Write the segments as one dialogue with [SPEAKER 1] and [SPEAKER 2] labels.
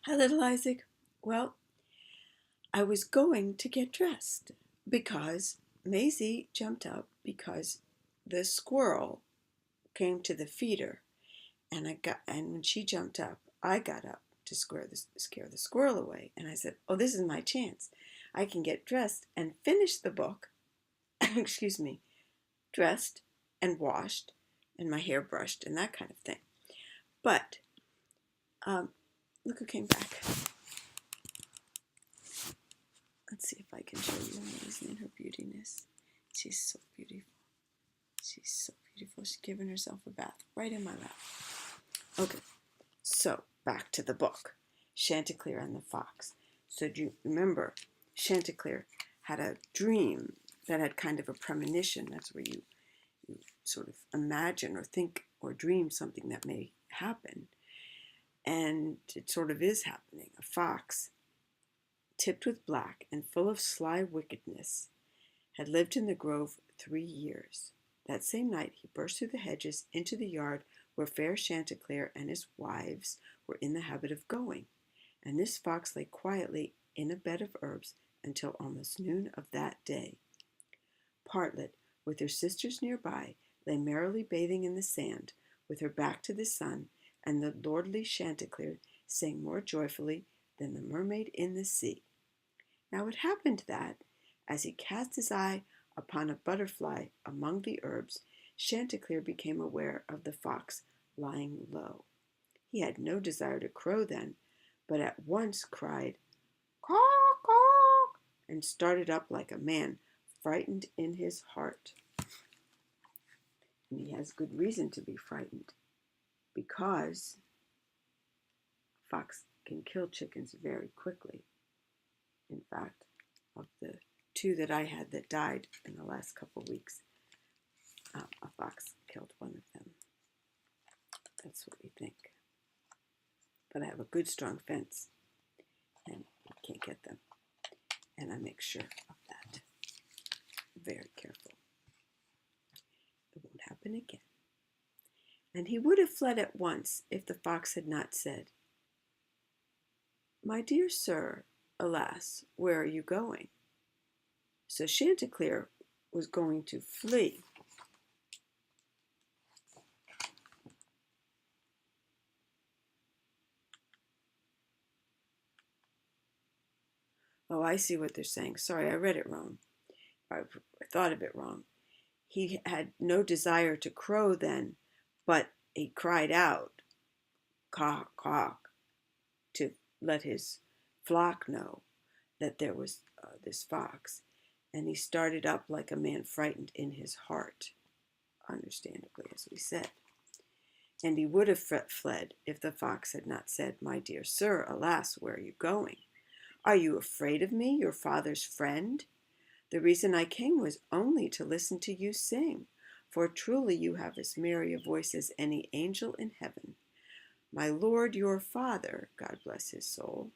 [SPEAKER 1] Hi, little Isaac. Well, I was going to get dressed because Maisie jumped up because the squirrel came to the feeder, and when she jumped up, I got up to scare the squirrel away, and I said, "Oh, this is my chance. I can get dressed and finish the book." Excuse me, dressed and washed, and my hair brushed and that kind of thing. But look who came back. Let's see if I can show you Maisie and her beautiness. She's so beautiful. She's so beautiful. She's giving herself a bath right in my lap. Okay, so back to the book. Chanticleer and the Fox. So do you remember Chanticleer had a dream that had kind of a premonition. That's where you sort of imagine or think or dream something that may happen. And it sort of is happening. A fox, tipped with black and full of sly wickedness, had lived in the grove 3 years. That same night he burst through the hedges into the yard where fair Chanticleer and his wives were in the habit of going, and this fox lay quietly in a bed of herbs until almost noon of that day. Partlet, with her sisters nearby, lay merrily bathing in the sand, with her back to the sun, and the lordly Chanticleer sang more joyfully than the mermaid in the sea. Now it happened that, as he cast his eye upon a butterfly among the herbs, Chanticleer became aware of the fox lying low. He had no desire to crow then, but at once cried, "Caw, caw," and started up like a man frightened in his heart. And he has good reason to be frightened, because a fox can kill chickens very quickly. In fact, of the two that I had that died in the last couple of weeks, a fox killed one of them. That's what we think. But I have a good strong fence, and you can't get them. And I make sure of that. Very careful. It won't happen again. And he would have fled at once if the fox had not said, "My dear sir, alas, where are you going?" So Chanticleer was going to flee. Oh, I see what they're saying. Sorry, I read it wrong. I thought of it wrong. He had no desire to crow then, but he cried out, "Caw, caw," to let his flock know that there was this fox. And he started up like a man frightened in his heart, understandably, as we said. And he would have fled if the fox had not said, "My dear sir, alas, where are you going? Are you afraid of me, your father's friend? The reason I came was only to listen to you sing, for truly you have as merry a voice as any angel in heaven. My lord, your father, God bless his soul,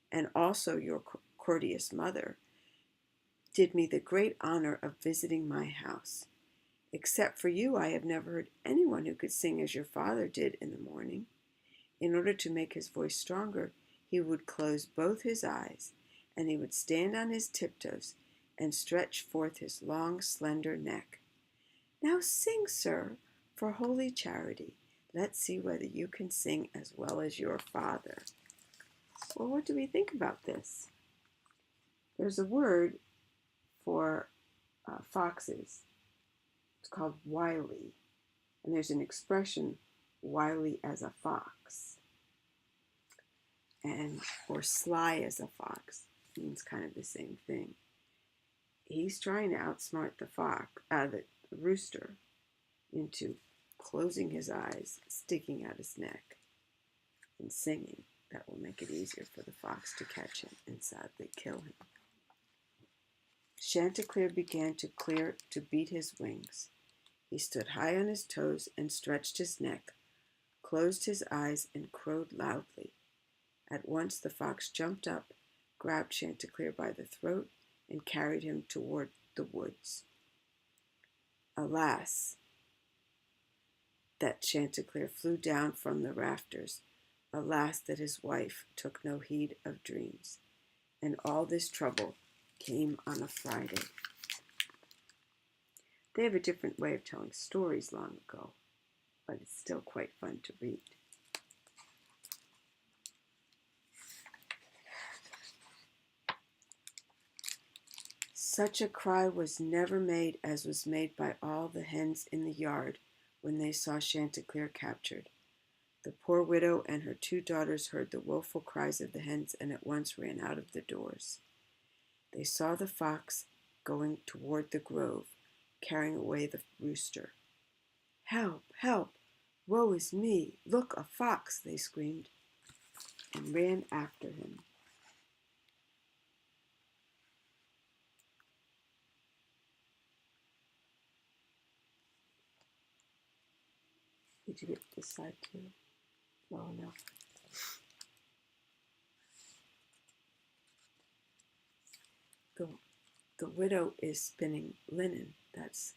[SPEAKER 1] and also your courteous mother, did me the great honor of visiting my house. Except for you, I have never heard anyone who could sing as your father did in the morning. In order to make his voice stronger, he would close both his eyes, and he would stand on his tiptoes and stretch forth his long, slender neck. Now sing, sir, for holy charity. Let's see whether you can sing as well as your father." Well, what do we think about this? There's a word for foxes. It's called wily. And there's an expression, wily as a fox. And or sly as a fox means kind of the same thing. He's trying to outsmart the rooster, into closing his eyes, sticking out his neck, and singing. That will make it easier for the fox to catch him and sadly kill him. Chanticleer began to beat his wings. He stood high on his toes and stretched his neck, closed his eyes, and crowed loudly. At once the fox jumped up, grabbed Chanticleer by the throat, and carried him toward the woods. Alas, that Chanticleer flew down from the rafters, Alas, that his wife took no heed of dreams, and all this trouble came on a Friday. They have a different way of telling stories long ago, but it's still quite fun to read. Such a cry was never made as was made by all the hens in the yard when they saw Chanticleer captured. The poor widow and her 2 daughters heard the woeful cries of the hens and at once ran out of the doors. They saw the fox going toward the grove, carrying away the rooster. "Help! Help! Woe is me! Look, a fox!" they screamed, and ran after him. Did you get this side too? Oh, no. The widow is spinning linen. That's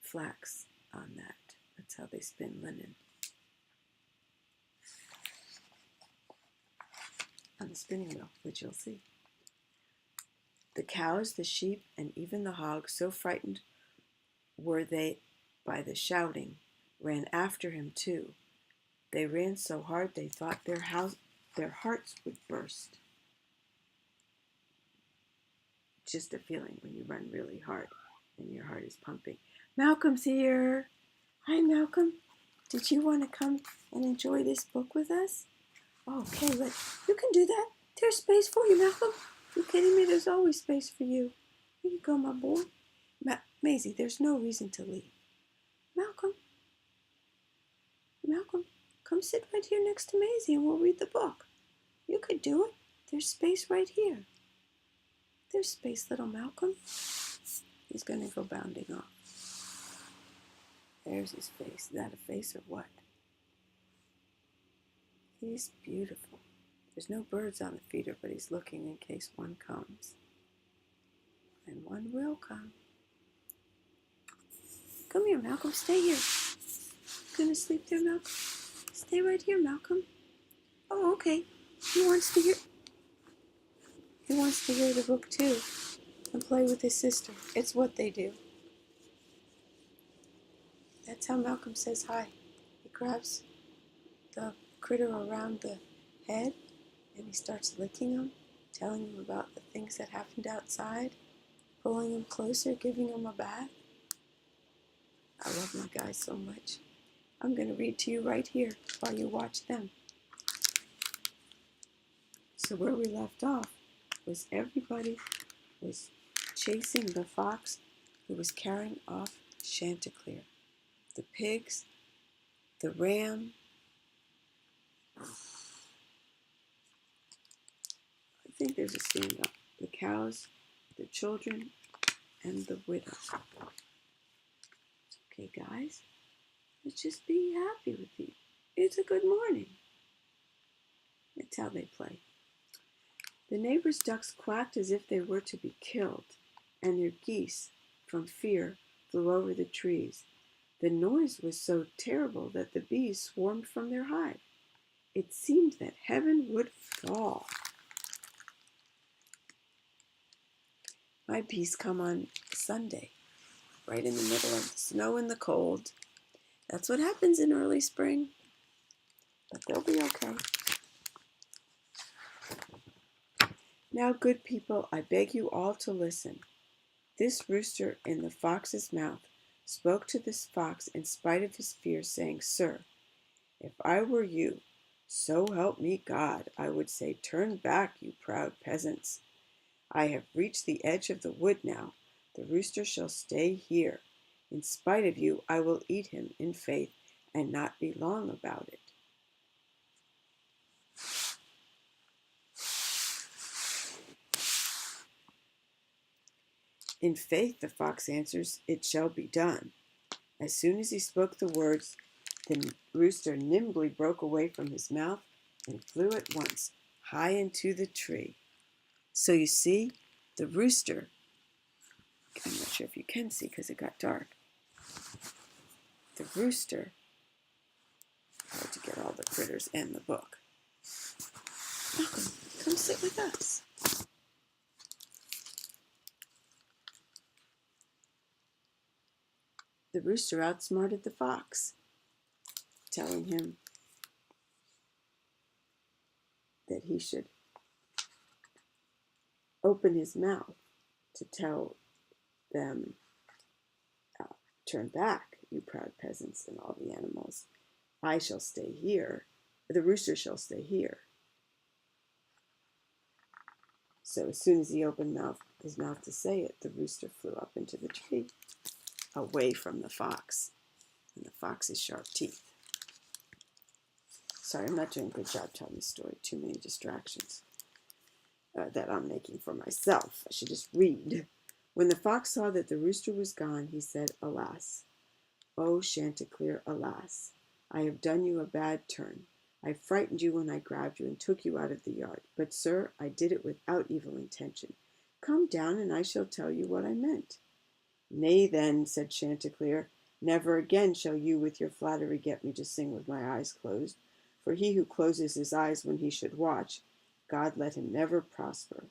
[SPEAKER 1] flax on that. That's how they spin linen. On the spinning wheel, which you'll see. The cows, the sheep, and even the hogs, so frightened were they by the shouting, ran after him too. They ran so hard they thought their hearts would burst. Just a feeling when you run really hard and your heart is pumping. Malcolm's here. Hi, Malcolm. Did you want to come and enjoy this book with us? Okay, you can do that. There's space for you, Malcolm. You kidding me? There's always space for you. Here you go, my boy. Maisie, there's no reason to leave. Malcolm, come sit right here next to Maisie and we'll read the book. You could do it. There's space right here. There's space, little Malcolm. He's going to go bounding off. There's his face. Is that a face or what? He's beautiful. There's no birds on the feeder, but he's looking in case one comes. And one will come. Come here, Malcolm. Stay here. Gonna sleep there, Malcolm? Stay right here, Malcolm. Oh, okay. He wants to hear the book too and play with his sister. It's what they do. That's how Malcolm says hi. He grabs the critter around the head and he starts licking him, telling him about the things that happened outside, pulling him closer, giving him a bath. I love my guys so much. I'm going to read to you right here while you watch them. So where we left off was everybody was chasing the fox who was carrying off Chanticleer. The pigs, the ram, I think there's a stand up, the cows, the children, and the widow. Okay, guys, let's just be happy with you. It's a good morning. That's how they play. The neighbors' ducks quacked as if they were to be killed, and their geese, from fear, flew over the trees. The noise was so terrible that the bees swarmed from their hive. It seemed that heaven would fall. My bees come on Sunday, right in the middle of the snow and the cold. That's what happens in early spring, but they'll be okay. Now, good people, I beg you all to listen. This rooster in the fox's mouth spoke to this fox in spite of his fear, saying, "Sir, if I were you, so help me God, I would say, turn back, you proud peasants. I have reached the edge of the wood now. The rooster shall stay here. In spite of you, I will eat him in faith and not be long about it." "In faith," the fox answers, "it shall be done." As soon as he spoke the words, the rooster nimbly broke away from his mouth and flew at once high into the tree. So you see, the rooster, I'm not sure if you can see because it got dark. The rooster Hard to get all the critters and the book. Malcolm, come sit with us. The rooster outsmarted the fox, telling him that he should open his mouth to tell them, turn back, you proud peasants and all the animals. I shall stay here. The rooster shall stay here. So as soon as he opened his mouth to say it, the rooster flew up into the tree, away from the fox and the fox's sharp teeth. Sorry, I'm not doing a good job telling the story. Too many distractions that I'm making for myself. I should just read. When the fox saw that the rooster was gone, he said, Alas, oh Chanticleer, alas, I have done you a bad turn. I frightened you when I grabbed you and took you out of the yard. But, sir, I did it without evil intention. Come down, and I shall tell you what I meant. Nay, then, said Chanticleer, never again shall you with your flattery get me to sing with my eyes closed. For he who closes his eyes when he should watch, God let him never prosper.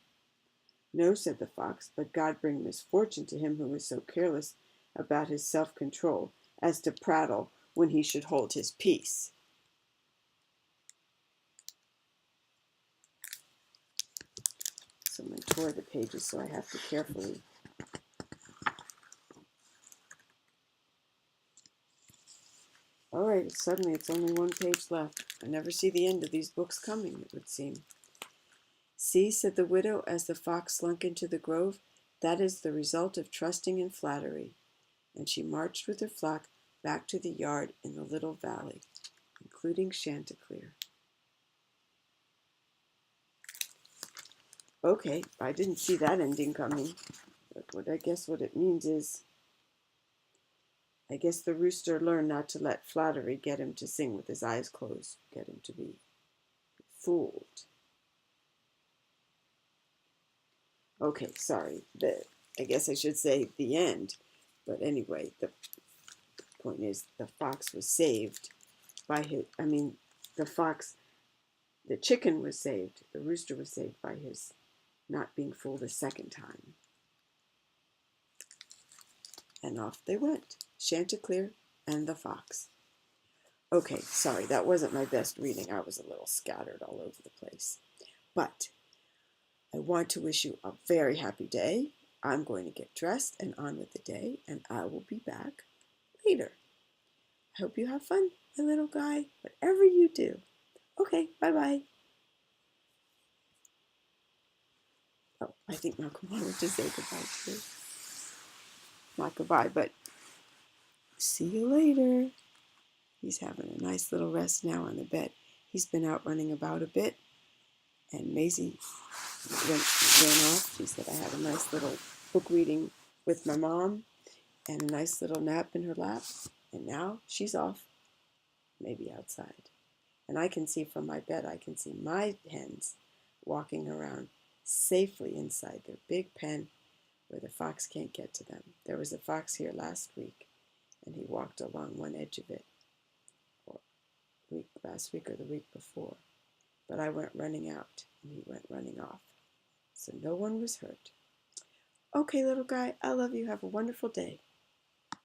[SPEAKER 1] No, said the fox, but God bring misfortune to him who is so careless about his self-control as to prattle when he should hold his peace. Someone tore the pages, so I have to carefully. All right, suddenly it's only one page left. I never see the end of these books coming, it would seem. See, said the widow as the fox slunk into the grove, that is the result of trusting in flattery. And she marched with her flock back to the yard in the little valley, including Chanticleer. Okay, I didn't see that ending coming. But I guess what it means is, I guess the rooster learned not to let flattery get him to sing with his eyes closed, get him to be fooled. Okay, sorry. I guess I should say the end. But anyway, the point is the fox was saved by the chicken was saved. The rooster was saved by his not being fooled a second time. And off they went, Chanticleer and the fox. Okay, sorry, that wasn't my best reading. I was a little scattered all over the place. But I want to wish you a very happy day. I'm going to get dressed and on with the day, and I will be back later. I hope you have fun, my little guy, whatever you do. Okay, bye-bye. Oh, I think Malcolm wanted to say goodbye too. Not goodbye, but see you later. He's having a nice little rest now on the bed. He's been out running about a bit, and Maisie ran off. She said I had a nice little book reading with my mom and a nice little nap in her lap, and now she's off, maybe outside. And I can see from my bed, I can see my hens walking around safely inside their big pen where the fox can't get to them. There was a fox here last week, and he walked along one edge of it, last week or the week before. But I went running out, and he went running off. So no one was hurt. Okay, little guy, I love you. Have a wonderful day.